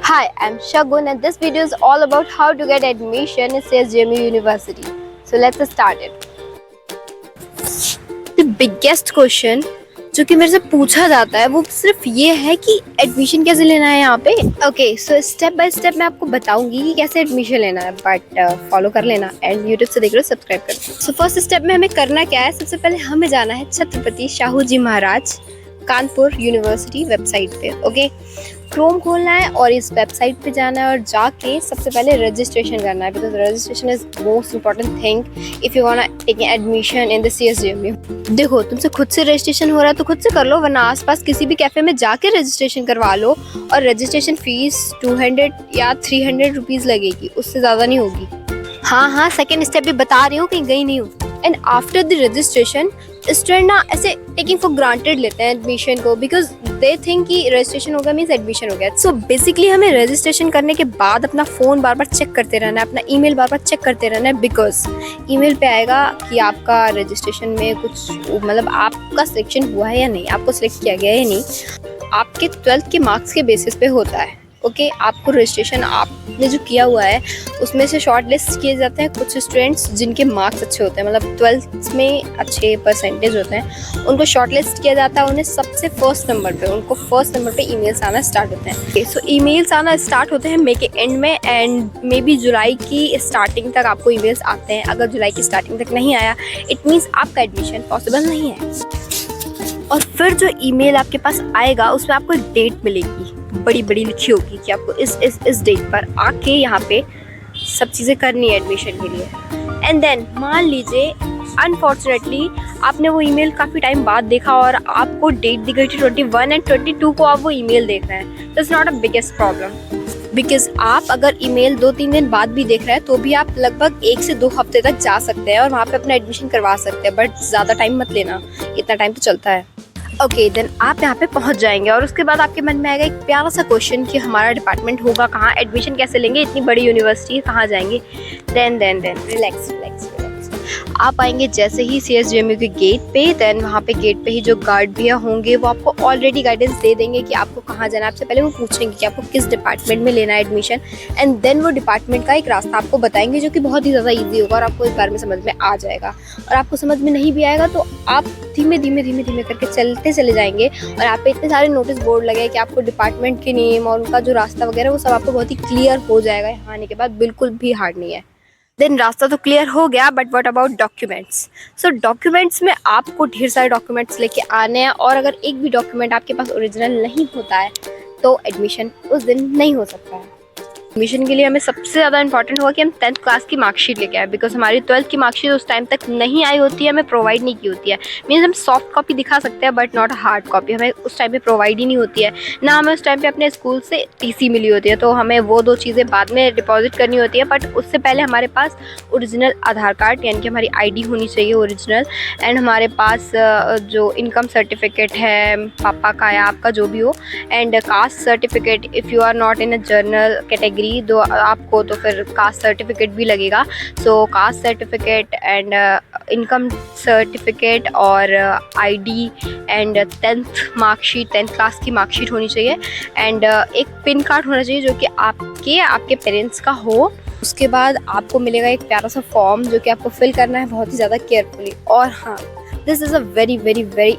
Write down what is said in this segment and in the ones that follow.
Hi, I'm Shagun and this video is all about how to get admission in CSJMU University. So let's start it. The biggest question जो कि मेरे से पूछा जाता है वो सिर्फ ये है कि एडमिशन कैसे लेना है यहाँ पे। Okay, so step by step मैं आपको बताऊंगी कि कैसे एडमिशन लेना है, बट फॉलो कर लेना एंड यूट्यूब से देख लो, सब्सक्राइब कर लो। सो फर्स्ट स्टेप में हमें करना क्या है, सबसे पहले हमें जाना है छत्रपति शाहू जी महाराज कानपुर यूनिवर्सिटी वेबसाइट पे। ओके, क्रोम खोलना है और इस वेबसाइट पे जाना है और जाके सबसे पहले रजिस्ट्रेशन करना है, because registration is most important thing if you want take admission in the CSJMU। देखो, तुमसे खुद से रजिस्ट्रेशन हो रहा है तो खुद से कर लो, वरना आसपास किसी भी कैफे में जाके रजिस्ट्रेशन करवा लो। और रजिस्ट्रेशन फीस 200 या 300 रुपीज़ लगेगी, उससे ज़्यादा नहीं होगी। हाँ, सेकेंड स्टेप भी बता रही हूँ, कहीं गई नहीं हूँ। And after the registration student ना ऐसे टेकिंग फॉर ग्रांटेड लेते हैं एडमिशन को, बिकॉज दे थिंक कि रजिस्ट्रेशन होगा मीन्स एडमिशन हो गया। सो बेसिकली हमें रजिस्ट्रेशन करने के बाद अपना फ़ोन बार बार चेक करते रहना है, अपना ईमेल बार बार चेक करते रहना है, बिकॉज ईमेल पे आएगा कि आपका रजिस्ट्रेशन में कुछ मतलब आपका सिलेक्शन हुआ है या नहीं, आपको सिलेक्ट किया गया है या नहीं। आपके 12th के मार्क्स के बेसिस पे होता है। ओके, आपको रजिस्ट्रेशन आपने जो किया हुआ है उसमें से शॉर्ट लिस्ट किए जाते हैं कुछ स्टूडेंट्स जिनके मार्क्स अच्छे होते हैं, मतलब 12th में अच्छे परसेंटेज होते हैं, उनको शॉर्ट लिस्ट किया जाता है। उन्हें सबसे फर्स्ट नंबर पे ईमेल्स आना स्टार्ट होते हैं। सो ईमेल्स आना स्टार्ट होते हैं मई के एंड में, एंड मे बी जुलाई की स्टार्टिंग तक आपको ईमेल्स आते हैं। अगर जुलाई की स्टार्टिंग तक नहीं आया, इट मीन्स आपका एडमिशन पॉसिबल नहीं है। और फिर जो ईमेल आपके पास आएगा उसमें आपको एक डेट मिलेगी, बड़ी बड़ी लिखी होगी कि आपको इस डेट पर आके यहाँ पे सब चीज़ें करनी है एडमिशन के लिए। एंड देन मान लीजिए अनफॉर्चुनेटली आपने वो ईमेल काफ़ी टाइम बाद देखा और आपको डेट दी गई थी 21 एंड 22 को आप वो ईमेल देख रहे हैं, that's not a biggest problem. Because आप अगर ईमेल 2-3 दिन बाद भी देख रहे हैं तो भी आप लगभग 1 से 2 हफ्ते तक जा सकते हैं और वहाँ पे अपना एडमिशन करवा सकते हैं, बट ज़्यादा टाइम मत लेना, इतना टाइम तो चलता है। ओके, देन आप यहाँ पे पहुँच जाएंगे और उसके बाद आपके मन में आएगा एक प्यारा सा क्वेश्चन कि हमारा डिपार्टमेंट होगा कहाँ, एडमिशन कैसे लेंगे, इतनी बड़ी यूनिवर्सिटी है, कहाँ जाएंगे। Then relax. आप आएंगे जैसे ही CSJMU के गेट पे, देन वहाँ पे गेट पे ही जो गार्ड भैया होंगे वो आपको ऑलरेडी गाइडेंस दे देंगे कि आपको कहाँ जाना है। आपसे पहले वो पूछेंगे कि आपको किस डिपार्टमेंट में लेना है एडमिशन, एंड देन वो डिपार्टमेंट का एक रास्ता आपको बताएंगे जो कि बहुत ही ज़्यादा ईजी होगा और आपको एक बार में समझ में आ जाएगा। और आपको समझ में नहीं भी आएगा तो आप धीमे धीमे करके चलते चले जाएंगे और आप पे इतने सारे नोटिस बोर्ड लगे कि आपको डिपार्टमेंट के नेम और उनका जो रास्ता वगैरह वो सब आपको बहुत ही क्लियर हो जाएगा। यहाँ आने के बाद बिल्कुल भी हार्ड नहीं है। देन रास्ता तो क्लियर हो गया, but what about documents. So documents में आपको ढेर सारे डॉक्यूमेंट्स लेके आने हैं और अगर एक भी डॉक्यूमेंट आपके पास ओरिजिनल नहीं होता है तो एडमिशन उस दिन नहीं हो सकता है। एडमिशन के लिए हमें सबसे ज़्यादा इंपॉर्टेंट होगा कि हम 10th क्लास की मार्कशीट लेके आए, बिकॉज हमारी 12th की मार्कशीट उस टाइम तक नहीं आई होती है, हमें प्रोवाइड नहीं की होती है। मीन्स हम सॉफ्ट कॉपी दिखा सकते हैं बट नॉट हार्ड कॉपी, हमें उस टाइम पे प्रोवाइड ही नहीं होती है। ना हमें उस टाइम पे अपने स्कूल से TC मिली होती है, तो हमें वो 2 चीज़ें बाद में डिपॉजिट करनी होती है। बट उससे पहले हमारे पास ओरिजिनल आधार कार्ड यानी कि हमारी ID होनी चाहिए ओरिजिनल, एंड हमारे पास जो इनकम सर्टिफिकेट है पापा का या आपका जो भी हो, and caste certificate if you are not in a general category तो आपको तो फिर कास्ट सर्टिफिकेट भी लगेगा। So caste certificate and income certificate और ID and 10th marksheet, 10th class की मार्कशीट होनी चाहिए, एंड एक पिन कार्ड होना चाहिए जो कि आपके पेरेंट्स का हो। उसके बाद आपको मिलेगा एक प्यारा सा फॉर्म जो कि आपको फिल करना है बहुत ही ज़्यादा केयरफुली। और हाँ, this is a very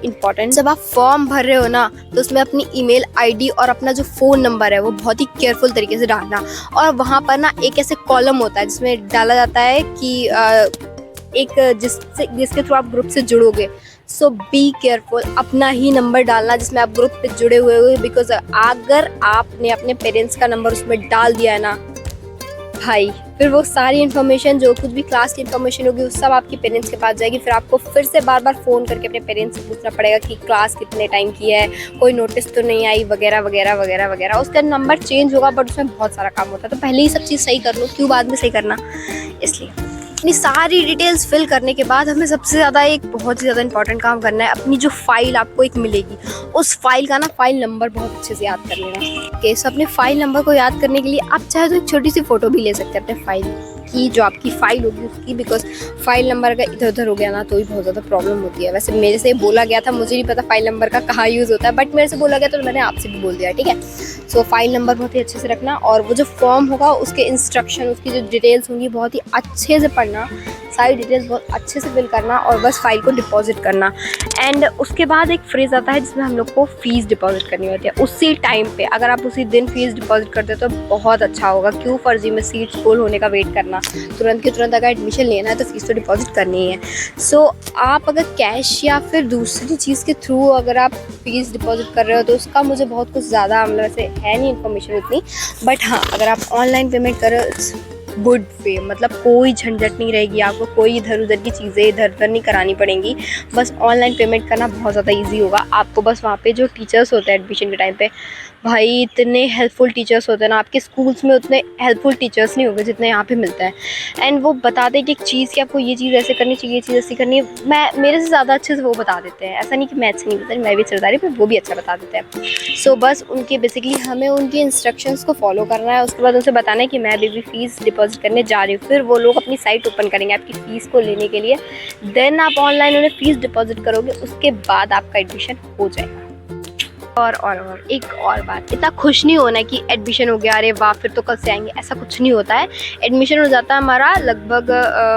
important, जब आप फॉर्म भर रहे हो ना तो उसमें अपनी ईमेल ID और अपना जो फ़ोन नंबर है वो बहुत ही केयरफुल तरीके से डालना। और वहाँ पर ना एक ऐसे कॉलम होता है जिसमें डाला जाता है कि एक जिसके थ्रू आप ग्रुप से जुड़ोगे। सो बी केयरफुल, अपना ही नंबर डालना जिसमें आप ग्रुप पे जुड़े हुए हो, बिकॉज अगर आपने अपने पेरेंट्स का नंबर उसमें डाल दिया है ना भाई, फिर वो सारी इन्फॉर्मेशन जो कुछ भी क्लास की इन्फॉर्मेशन होगी वो सब आपके पेरेंट्स के पास जाएगी। फिर आपको फिर से बार बार फ़ोन करके अपने पेरेंट्स से पूछना पड़ेगा कि क्लास कितने टाइम की है, कोई नोटिस तो नहीं आई, वगैरह। उसका नंबर चेंज होगा बट उसमें बहुत सारा काम होता है, तो पहले ही सब चीज़ सही कर लो, क्यों बाद में सही करना। इसलिए इतनी सारी डिटेल्स फिल करने के बाद हमें सबसे ज़्यादा एक बहुत ही ज़्यादा इंपॉर्टेंट काम करना है। अपनी जो फाइल आपको एक मिलेगी उस फाइल का ना फाइल नंबर बहुत अच्छे से याद कर लेना। ओके, सो अपने फाइल नंबर को याद करने के लिए आप चाहे तो एक छोटी सी फ़ोटो भी ले सकते हैं अपने फाइल। की जो आपकी फ़ाइल होगी उसकी, बिकॉज फ़ाइल नंबर अगर इधर उधर हो गया ना तो ही बहुत ज़्यादा प्रॉब्लम होती है। वैसे मेरे से बोला गया था, मुझे नहीं पता फ़ाइल नंबर का कहाँ यूज़ होता है, बट मेरे से बोला गया तो मैंने आपसे भी बोल दिया, ठीक है। सो फाइल नंबर बहुत ही अच्छे से रखना, और वो जो फॉर्म होगा उसके इंस्ट्रक्शन, उसकी जो डिटेल्स होंगी बहुत ही अच्छे से पढ़ना, सारी डिटेल्स बहुत अच्छे से फिल करना, और बस फाइल को डिपॉजिट करना। एंड उसके बाद एक फ्रेज़ आता है जिसमें हम लोग को फ़ीस डिपॉजिट करनी होती है उसी टाइम पे। अगर आप उसी दिन फ़ीस डिपॉजिट करते हो तो बहुत अच्छा होगा। क्यों फर्जी में सीट्स फुल होने का वेट करना, तुरंत के तुरंत अगर एडमिशन लेना है तो फ़ीस तो डिपॉजिट करनी ही है। सो आप अगर कैश या फिर दूसरी चीज़ के थ्रू अगर आप फ़ीस डिपॉजिट कर रहे हो तो उसका मुझे बहुत कुछ ज़्यादा मतलब ऐसे है नहीं इन्फॉर्मेशन उतनी, बट हाँ अगर आप ऑनलाइन पेमेंट कर रहे हो गुड वे, मतलब कोई झंझट नहीं रहेगी आपको, कोई इधर उधर की चीज़ें इधर उधर नहीं करानी पड़ेंगी। बस ऑनलाइन पेमेंट करना बहुत ज़्यादा इजी होगा आपको। बस वहाँ पे जो टीचर्स होते हैं एडमिशन के टाइम पे, भाई इतने हेल्पफुल टीचर्स होते हैं ना, आपके स्कूल्स में उतने हेल्पफुल टीचर्स नहीं होंगे जितने यहाँ पे मिलते हैं। एंड वो बता दें कि एक चीज़ कि आपको ये चीज़ ऐसे करनी चाहिए, ये चीज़ ऐसी करनी है, मेरे से ज़्यादा अच्छे से वो बता देते हैं। ऐसा नहीं कि मैं अच्छी नहीं बता रही, मैं भी चलता रही, पर वो भी अच्छा बता देते हैं। सो बस उनके बेसिकली हमें उनके इंस्ट्रक्शंस को फॉलो करना है। उसके बाद उनसे बताना है कि मैं अभी भी फ़ीस डिपॉजिट करने जा रही हूँ। फिर वो लोग अपनी साइट ओपन करेंगे आपकी फ़ीस को लेने के लिए। देन आप ऑनलाइन उन्हें फ़ीस डिपॉजिट करोगे, उसके बाद आपका एडमिशन हो जाएगा। और एक और बात, इतना खुश नहीं होना है कि एडमिशन हो गया, अरे वाह फिर तो कल से आएंगे, ऐसा कुछ नहीं होता है। एडमिशन हो जाता है हमारा लगभग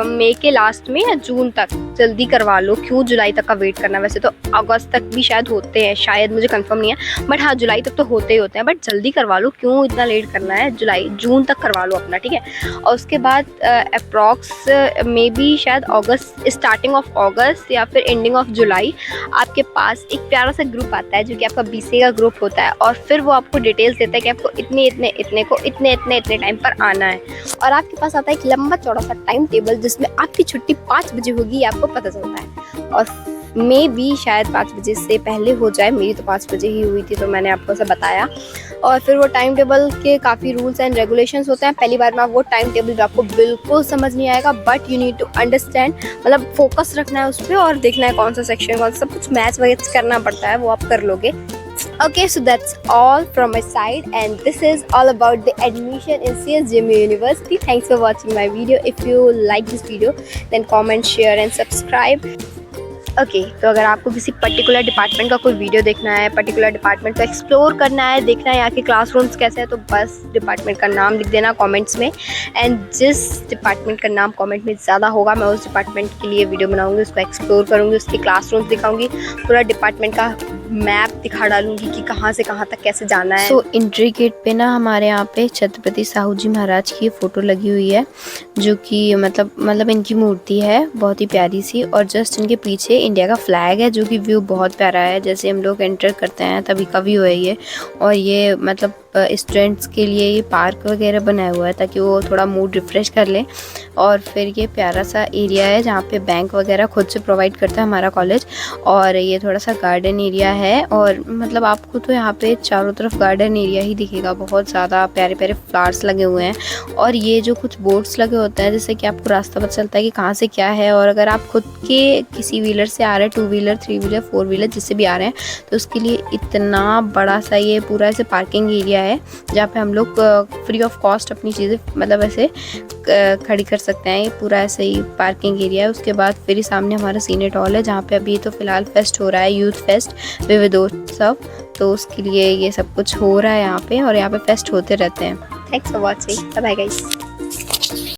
मई के लास्ट में या जून तक। जल्दी करवा लो, क्यों जुलाई तक का वेट करना। वैसे तो अगस्त तक भी शायद होते हैं, शायद मुझे कंफर्म नहीं है, बट हाँ जुलाई तक तो होते ही होते हैं। बट जल्दी करवा लो, क्यों इतना लेट करना है, जून तक करवा लो अपना, ठीक है। और उसके बाद अप्रॉक्स मे बी शायद अगस्त, स्टार्टिंग ऑफ अगस्त या फिर एंडिंग ऑफ जुलाई आपके पास एक प्यारा सा ग्रुप आता है जो कि आपका BCA का ग्रुप होता है, और फिर वो आपको डिटेल्स देता है कि आपको इतने टाइम पर आना है। और आपके पास आता है एक लंबा चौड़ा सा टाइम टेबल जिसमें आपकी छुट्टी 5 बजे होगी, आपको पता चलता है। और मे भी शायद 5 बजे से पहले हो जाए, मेरी तो 5 बजे ही हुई थी तो मैंने आपको ऐसा बताया। और फिर वो टाइम टेबल के काफ़ी रूल्स एंड रेगुलेशंस होते हैं। पहली बार में आप वो टाइम टेबल आपको बिल्कुल समझ नहीं आएगा, but you need to understand, मतलब फोकस रखना है उस पर और देखना है कौन सा सेक्शन, कौन सा, सब कुछ मैच वगैरह करना पड़ता है, वो आप कर लोगे। Okay, so that's all from my side, and this is all about the admission in CSJMU University. Thanks for watching my video. If you like this video, then comment, share and subscribe. Okay तो अगर आपको किसी particular department का कोई video देखना है, particular department को explore करना है, देखना है यहाँ के क्लासरूम्स कैसे हैं, तो बस डिपार्टमेंट का नाम लिख देना कमेंट्स में। एंड जिस डिपार्टमेंट का नाम कमेंट में ज़्यादा होगा मैं उस डिपार्टमेंट के लिए वीडियो बनाऊंगी, उसको एक्सप्लोर करूँगी, उसके क्लासरूम्स दिखाऊंगी, पूरा डिपार्टमेंट का मैप दिखा डालूंगी कि कहाँ से कहाँ तक कैसे जाना है। सो एंट्री गेट पे ना हमारे यहाँ पे छत्रपति साहू जी महाराज की फ़ोटो लगी हुई है, जो कि मतलब इनकी मूर्ति है बहुत ही प्यारी सी, और जस्ट इनके पीछे इंडिया का फ्लैग है, जो कि व्यू बहुत प्यारा है। जैसे हम लोग एंटर करते हैं तभी का व्यू है ये। और ये मतलब स्टूडेंट्स के लिए ये पार्क वगैरह बनाया हुआ है ताकि वो थोड़ा मूड रिफ़्रेश कर लें। और फिर ये प्यारा सा एरिया है जहाँ पे बैंक वगैरह खुद से प्रोवाइड करता है हमारा कॉलेज। और ये थोड़ा सा गार्डन एरिया है, और मतलब आपको तो यहाँ पे चारों तरफ गार्डन एरिया ही दिखेगा, बहुत ज़्यादा प्यारे प्यारे फ्लावर्स लगे हुए हैं। और ये जो कुछ बोर्ड्स लगे होते हैं जिससे कि आपको रास्ता पता चलता है कि कहाँ से क्या है। और अगर आप खुद के किसी व्हीलर से आ रहे हैं, 2 व्हीलर 3 व्हीलर 4 व्हीलर जिससे भी आ रहे हैं, तो उसके लिए इतना बड़ा सा ये पूरा ऐसे पार्किंग एरिया है जहाँ पे हम लोग फ्री ऑफ कॉस्ट अपनी चीज़ें मतलब ऐसे खड़ी कर सकते हैं। ये पूरा ऐसे ही पार्किंग एरिया है। उसके बाद फिर सामने हमारा सीनेट हॉल है जहाँ पे अभी तो फिलहाल फेस्ट हो रहा है, यूथ फेस्ट विविधोत्सव, तो उसके लिए ये सब कुछ हो रहा है यहाँ पे, और यहाँ पे फेस्ट होते रहते हैं। Thanks for watching, bye guys.